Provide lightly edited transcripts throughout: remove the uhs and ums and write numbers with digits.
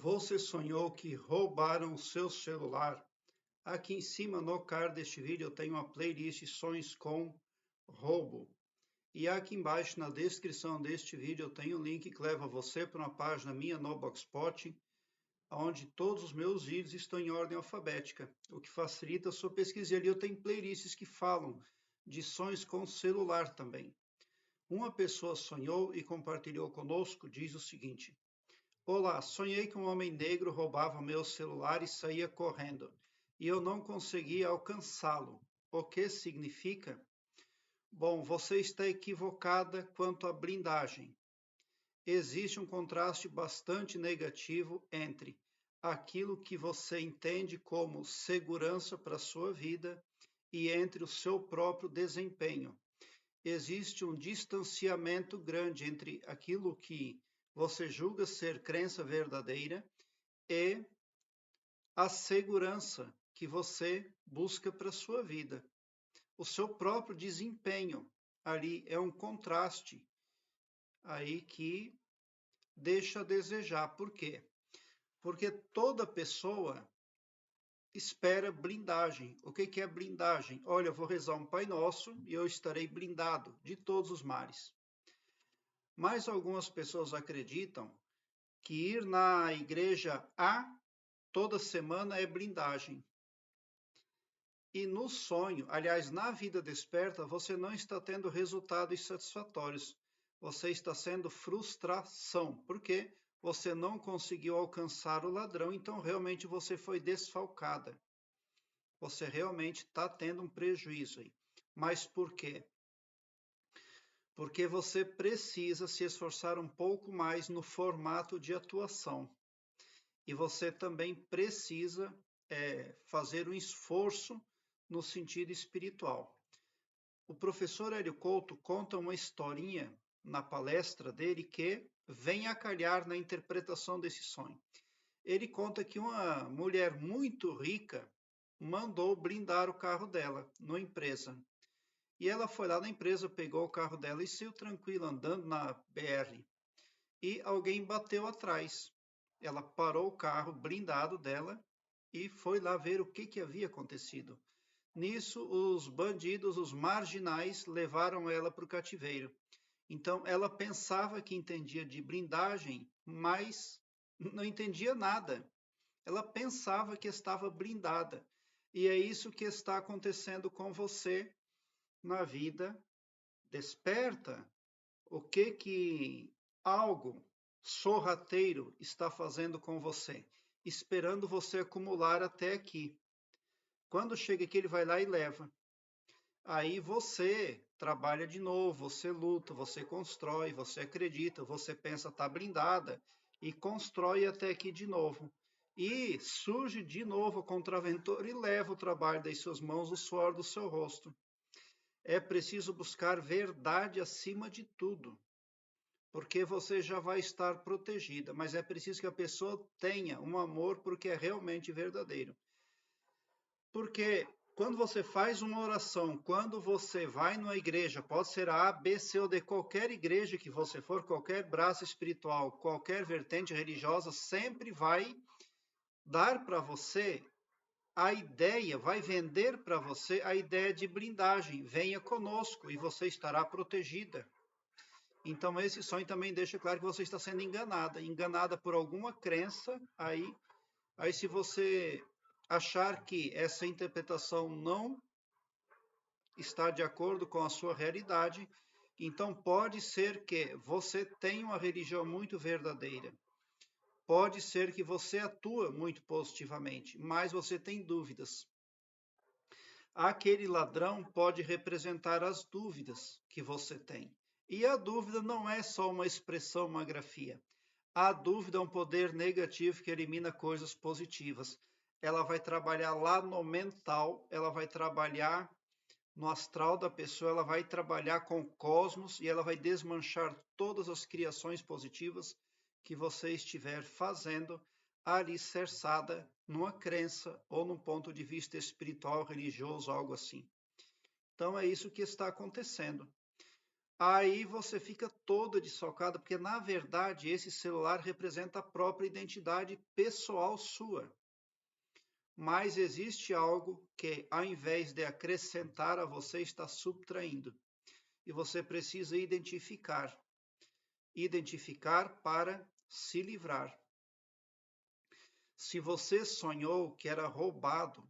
Você sonhou que roubaram o seu celular? Aqui em cima no card deste vídeo eu tenho uma playlist Sonhos com Roubo. E aqui embaixo na descrição deste vídeo eu tenho um link que leva você para uma página minha no Blogspot, onde todos os meus vídeos estão em ordem alfabética, o que facilita a sua pesquisa. E ali eu tenho playlists que falam de sonhos com celular também. Uma pessoa sonhou e compartilhou conosco, diz o seguinte: Olá, sonhei que um homem negro roubava meu celular e saía correndo, e eu não conseguia alcançá-lo. O que significa? Bom, você está equivocada quanto à blindagem. Existe um contraste bastante negativo entre aquilo que você entende como segurança para a sua vida e entre o seu próprio desempenho. Existe um distanciamento grande entre aquilo que você julga ser crença verdadeira e a segurança que você busca para a sua vida. O seu próprio desempenho ali é um contraste aí que deixa a desejar. Por quê? Porque toda pessoa espera blindagem. O que é blindagem? Olha, eu vou rezar um Pai Nosso e eu estarei blindado de todos os males. Mas algumas pessoas acreditam que ir na igreja A toda semana é blindagem. E no sonho, aliás, na vida desperta, você não está tendo resultados satisfatórios. Você está sendo frustração. Por quê? Você não conseguiu alcançar o ladrão, então realmente você foi desfalcada. Você realmente está tendo um prejuízo aí. Mas por quê? Porque você precisa se esforçar um pouco mais no formato de atuação. E você também precisa fazer um esforço no sentido espiritual. O professor Hélio Couto conta uma historinha na palestra dele que vem a calhar na interpretação desse sonho. Ele conta que uma mulher muito rica mandou blindar o carro dela numa empresa. E ela foi lá na empresa, pegou o carro dela e saiu tranquila andando na BR. E alguém bateu atrás. Ela parou o carro blindado dela e foi lá ver o que havia acontecido. Nisso, os bandidos, os marginais, levaram ela para o cativeiro. Então, ela pensava que entendia de blindagem, mas não entendia nada. Ela pensava que estava blindada. E é isso que está acontecendo com você na vida desperta. O que algo sorrateiro está fazendo com você? Esperando você acumular até aqui. Quando chega aqui, ele vai lá e leva. Aí você trabalha de novo, você luta, você constrói, você acredita, você pensa tá blindada e constrói até aqui de novo. E surge de novo o contraventor e leva o trabalho das suas mãos, o suor do seu rosto. É preciso buscar verdade acima de tudo, porque você já vai estar protegida, mas é preciso que a pessoa tenha um amor porque é realmente verdadeiro. Porque quando você faz uma oração, quando você vai numa igreja, pode ser a B, C ou D, qualquer igreja que você for, qualquer braço espiritual, qualquer vertente religiosa, sempre vai dar para você a ideia, vai vender para você a ideia de blindagem. Venha conosco e você estará protegida. Então, esse sonho também deixa claro que você está sendo enganada por alguma crença aí se você achar que essa interpretação não está de acordo com a sua realidade, então pode ser que você tenha uma religião muito verdadeira. Pode ser que você atua muito positivamente, mas você tem dúvidas. Aquele ladrão pode representar as dúvidas que você tem. E a dúvida não é só uma expressão, uma grafia. A dúvida é um poder negativo que elimina coisas positivas. Ela vai trabalhar lá no mental, ela vai trabalhar no astral da pessoa, ela vai trabalhar com o cosmos e ela vai desmanchar todas as criações positivas que você estiver fazendo alicerçada numa crença ou num ponto de vista espiritual, religioso, algo assim. Então é isso que está acontecendo. Aí você fica toda desfocada, porque na verdade esse celular representa a própria identidade pessoal sua. Mas existe algo que, ao invés de acrescentar a você, está subtraindo. E você precisa identificar. Identificar para se livrar. Se você sonhou que era roubado,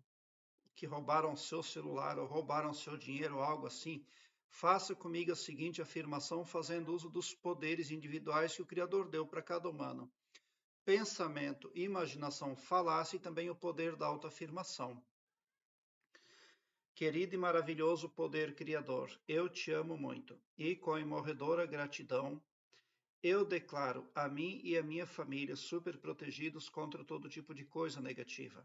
que roubaram seu celular ou roubaram seu dinheiro ou algo assim, faça comigo a seguinte afirmação, fazendo uso dos poderes individuais que o Criador deu para cada humano. Pensamento, imaginação, falácia e também o poder da autoafirmação. Querido e maravilhoso poder criador, eu te amo muito e com imorredora gratidão eu declaro a mim e a minha família super protegidos contra todo tipo de coisa negativa.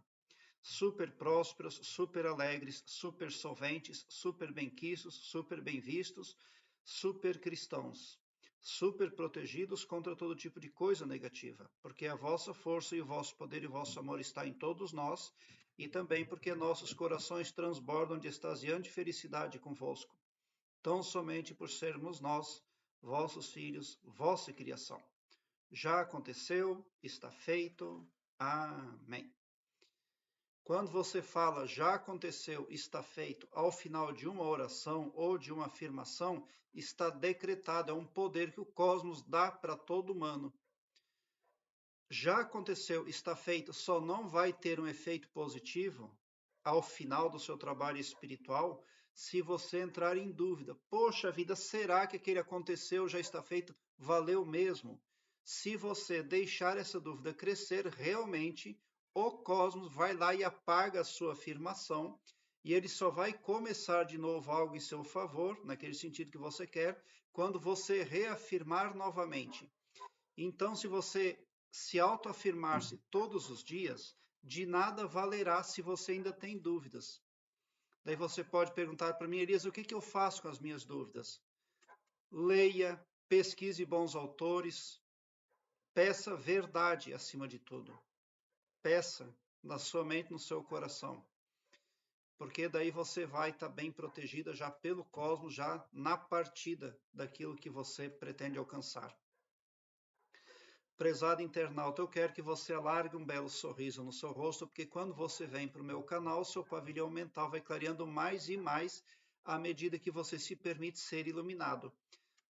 Super prósperos, super alegres, super solventes, super benquistos, super bem vistos, super cristãos, super protegidos contra todo tipo de coisa negativa, porque a vossa força e o vosso poder e o vosso amor está em todos nós, e também porque nossos corações transbordam de extasiante felicidade convosco, tão somente por sermos nós, vossos filhos, vossa criação. Já aconteceu, está feito. Amém. Quando você fala já aconteceu, está feito, ao final de uma oração ou de uma afirmação, está decretado, é um poder que o cosmos dá para todo humano. Já aconteceu, está feito, só não vai ter um efeito positivo ao final do seu trabalho espiritual se você entrar em dúvida. Poxa vida, será que aquele aconteceu, já está feito, valeu mesmo? Se você deixar essa dúvida crescer, realmente o cosmos vai lá e apaga a sua afirmação e ele só vai começar de novo algo em seu favor, naquele sentido que você quer, quando você reafirmar novamente. Então, se você se autoafirmar-se todos os dias, de nada valerá se você ainda tem dúvidas. Daí você pode perguntar para mim, Elias, o que eu faço com as minhas dúvidas? Leia, pesquise bons autores, peça verdade acima de tudo. Peça na sua mente, no seu coração. Porque daí você vai estar bem protegida já pelo cosmos, já na partida daquilo que você pretende alcançar. Prezado internauta, eu quero que você alargue um belo sorriso no seu rosto, porque quando você vem para o meu canal, seu pavilhão mental vai clareando mais e mais à medida que você se permite ser iluminado.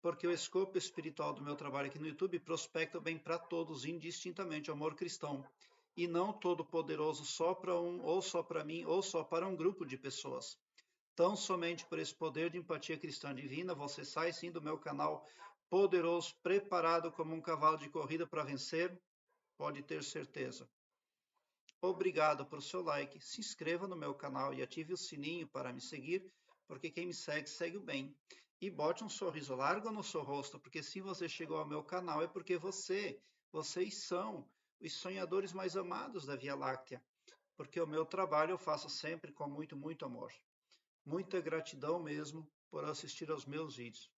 Porque o escopo espiritual do meu trabalho aqui no YouTube prospecta o bem para todos, indistintamente, o amor cristão. E não todo poderoso só para um, ou só para mim, ou só para um grupo de pessoas. Tão somente por esse poder de empatia cristã divina, você sai sim do meu canal poderoso, preparado como um cavalo de corrida para vencer, pode ter certeza. Obrigado por seu like, se inscreva no meu canal e ative o sininho para me seguir, porque quem me segue, segue o bem. E bote um sorriso largo no seu rosto, porque se você chegou ao meu canal é porque vocês são os sonhadores mais amados da Via Láctea, porque o meu trabalho eu faço sempre com muito, muito amor. Muita gratidão mesmo por assistir aos meus vídeos.